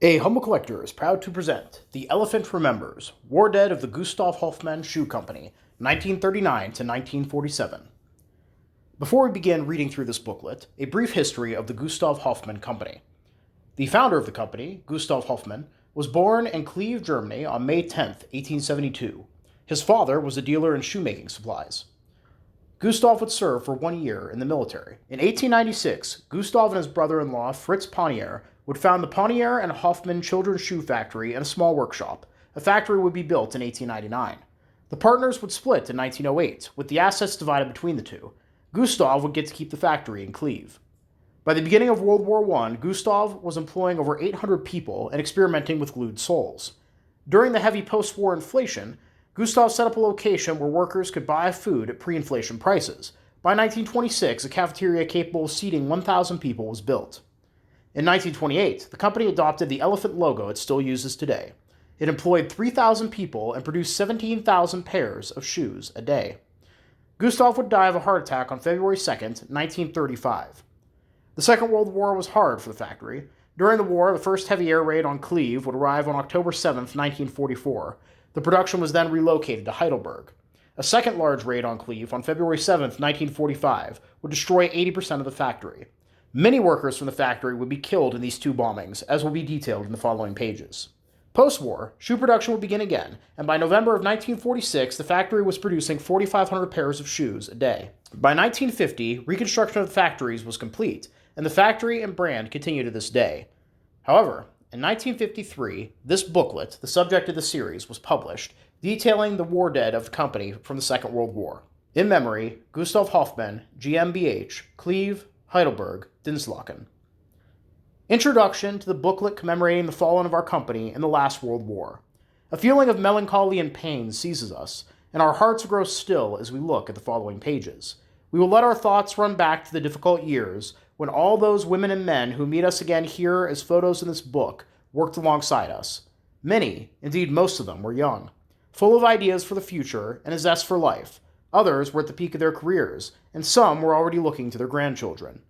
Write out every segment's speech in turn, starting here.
A Humble Collector is proud to present The Elephant Remembers, War Dead of the Gustav Hoffmann Shoe Company, 1939 to 1947. Before we begin reading through this booklet, a brief history of the Gustav Hoffmann Company. The founder of the company, Gustav Hoffmann, was born in Cleve, Germany on May 10, 1872. His father was a dealer in shoemaking supplies. Gustav would serve for 1 year in the military. In 1896, Gustav and his brother-in-law, Fritz Ponnier, would found the Ponnier and Hoffmann Children's Shoe Factory and a small workshop. A factory would be built in 1899. The partners would split in 1908, with the assets divided between the two. Gustav would get to keep the factory in Cleve. By the beginning of World War I, Gustav was employing over 800 people and experimenting with glued soles. During the heavy post-war inflation, Gustav set up a location where workers could buy food at pre-inflation prices. By 1926, a cafeteria capable of seating 1,000 people was built. In 1928, the company adopted the elephant logo it still uses today. It employed 3,000 people and produced 17,000 pairs of shoes a day. Gustav would die of a heart attack on February 2, 1935. The Second World War was hard for the factory. During the war, the first heavy air raid on Cleve would arrive on October 7, 1944. The production was then relocated to Heidelberg. A second large raid on Cleve on February 7, 1945, would destroy 80% of the factory. Many workers from the factory would be killed in these two bombings, as will be detailed in the following pages. Post-war, shoe production would begin again, and by November of 1946, the factory was producing 4,500 pairs of shoes a day. By 1950, reconstruction of the factories was complete, and the factory and brand continue to this day. However, in 1953, this booklet, the subject of the series, was published, detailing the war dead of the company from the Second World War. In memory, Gustav Hoffmann, GmbH, Cleve, Heidelberg, Dinslaken. Introduction to the booklet commemorating the fallen of our company in the last World War. A feeling of melancholy and pain seizes us, and our hearts grow still as we look at the following pages. We will let our thoughts run back to the difficult years when all those women and men who meet us again here as photos in this book worked alongside us. Many, indeed most of them, were young, full of ideas for the future and a zest for life. Others were at the peak of their careers, and some were already looking to their grandchildren.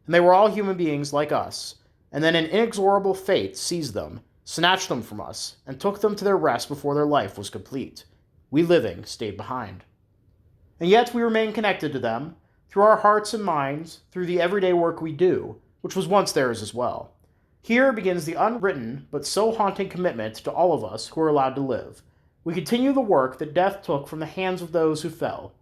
And they were all human beings like us, and then an inexorable fate seized them, snatched them from us, and took them to their rest before their life was complete. We living stayed behind. And yet we remain connected to them, through our hearts and minds, through the everyday work we do, which was once theirs as well. Here begins the unwritten but so haunting commitment to all of us who are allowed to live. We continue the work that death took from the hands of those who fell.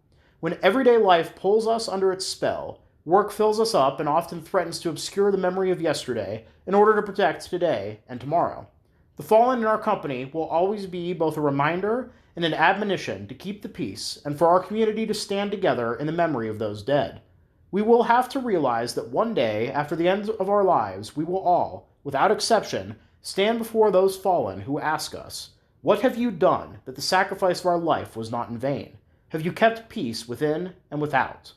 When everyday life pulls us under its spell, work fills us up and often threatens to obscure the memory of yesterday in order to protect today and tomorrow. The fallen in our company will always be both a reminder and an admonition to keep the peace and for our community to stand together in the memory of those dead. We will have to realize that one day, after the end of our lives, we will all, without exception, stand before those fallen who ask us, "What have you done that the sacrifice of our life was not in vain? Have you kept peace within and without?"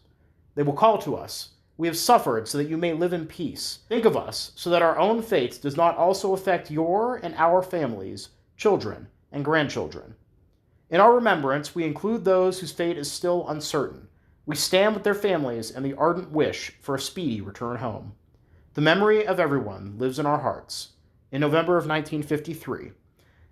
They will call to us, "We have suffered so that you may live in peace. Think of us so that our own fate does not also affect your and our families, children, and grandchildren." In our remembrance, we include those whose fate is still uncertain. We stand with their families in the ardent wish for a speedy return home. The memory of everyone lives in our hearts. In November of 1953,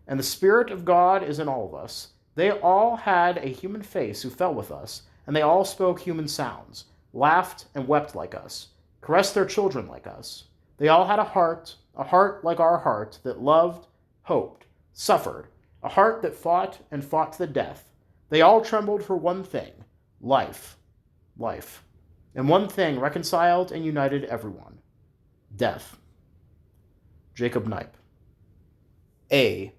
and the Spirit of God is in all of us. They all had a human face who fell with us, and they all spoke human sounds, laughed and wept like us, caressed their children like us. They all had a heart like our heart, that loved, hoped, suffered, a heart that fought and fought to the death. They all trembled for one thing, life. And one thing reconciled and united everyone, death. Jacob Knipe. A.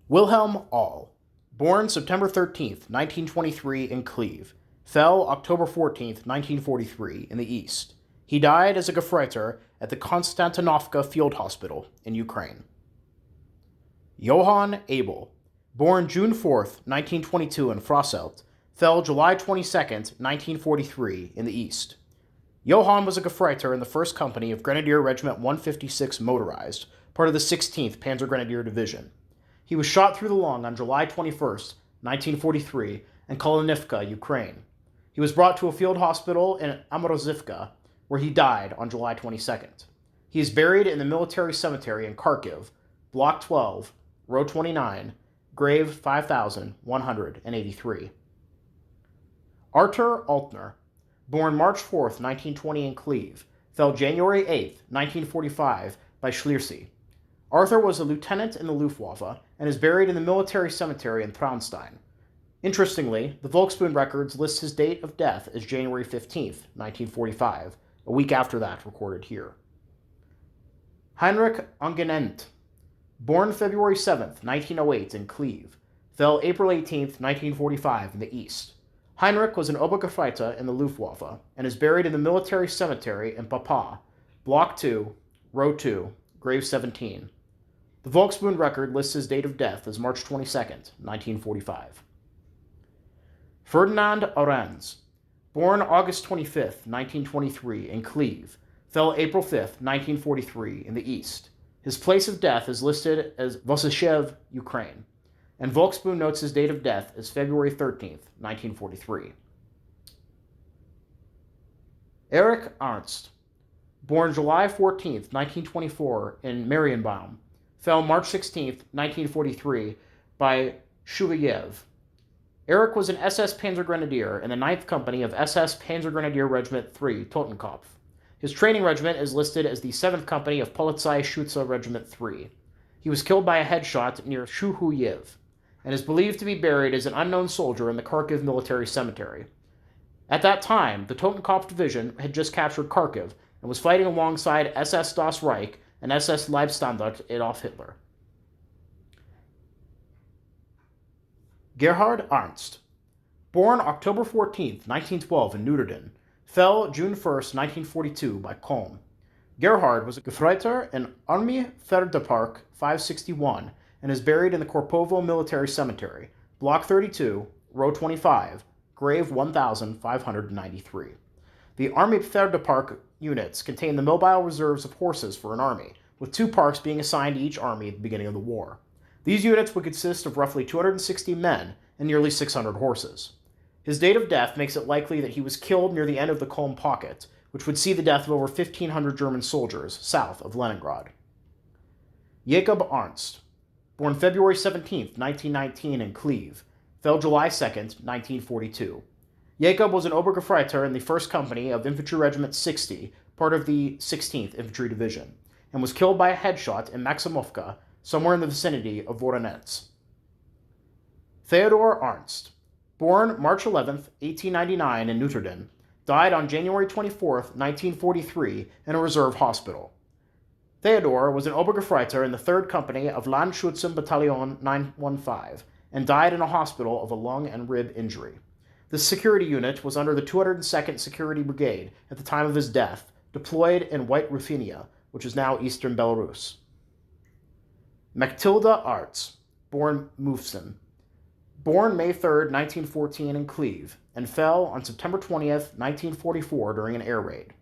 Wilhelm Ahl, born September 13, 1923 in Cleve, fell October 14, 1943 in the East. He died as a Gefreiter at the Konstantinovka Field Hospital in Ukraine. Johann Abel, born June 4, 1922 in Frasselt, fell July 22, 1943 in the East. Johann was a Gefreiter in the 1st Company of Grenadier Regiment 156 Motorized, part of the 16th Panzer Grenadier Division. He was shot through the lung on July 21, 1943, in Kolonivka, Ukraine. He was brought to a field hospital in Amorozivka, where he died on July 22nd. He is buried in the military cemetery in Kharkiv, Block 12, Row 29, grave 5183. Artur Altner, born March 4, 1920 in Cleve, fell January 8, 1945 by Schliersee. Arthur was a lieutenant in the Luftwaffe and is buried in the military cemetery in Traunstein. Interestingly, the Volksbund records list his date of death as January 15, 1945, a week after that recorded here. Heinrich Angenent, born February 7, 1908 in Cleve, fell April 18, 1945 in the East. Heinrich was an Obergefreiter in the Luftwaffe and is buried in the military cemetery in Papa, Block 2, Row 2, grave 17. The Volksbund record lists his date of death as March 22, 1945. Ferdinand Arends, born August 25, 1923 in Cleve, fell April 5, 1943 in the East. His place of death is listed as Vosishev, Ukraine, and Volksbund notes his date of death as February 13, 1943. Erich Ernst, born July 14, 1924 in Marienbaum, fell March 16, 1943 by Shuvayev. Erich was an SS Panzergrenadier in the 9th Company of SS Panzergrenadier Regiment 3, Totenkopf. His training regiment is listed as the 7th Company of Polizeischütze Regiment 3. He was killed by a headshot near Shuhuyev and is believed to be buried as an unknown soldier in the Kharkiv military cemetery. At that time, the Totenkopf division had just captured Kharkiv and was fighting alongside SS Das Reich and SS Leibstandarte Adolf Hitler. Gerhard Ernst, born October 14, 1912 in Neuterden, fell June 1, 1942 by Kulm. Gerhard was a Gefreiter in Army Förderpark 561 and is buried in the Korpovo Military Cemetery, Block 32, Row 25, grave 1593. The Army Förderpark units contain the mobile reserves of horses for an army, with 2 parks being assigned to each army at the beginning of the war. These units would consist of roughly 260 men and nearly 600 horses. His date of death makes it likely that he was killed near the end of the Kulm Pocket, which would see the death of over 1,500 German soldiers south of Leningrad. Jakob Ernst, born February 17, 1919 in Cleve, fell July 2, 1942. Jakob was an Obergefreiter in the 1st Company of Infantry Regiment 60, part of the 16th Infantry Division, and was killed by a headshot in Maximovka, somewhere in the vicinity of Voronezh. Theodor Ernst, born March 11, 1899 in Neuterden, died on January 24, 1943 in a reserve hospital. Theodor was an Obergefreiter in the 3rd Company of Landschützenbataillon 915 and died in a hospital of a lung and rib injury. This security unit was under the 202nd Security Brigade at the time of his death, deployed in White Ruthenia, which is now eastern Belarus. Matilda Arts, born Mufsen, born May 3, 1914 in Cleve, and fell on September 20, 1944 during an air raid.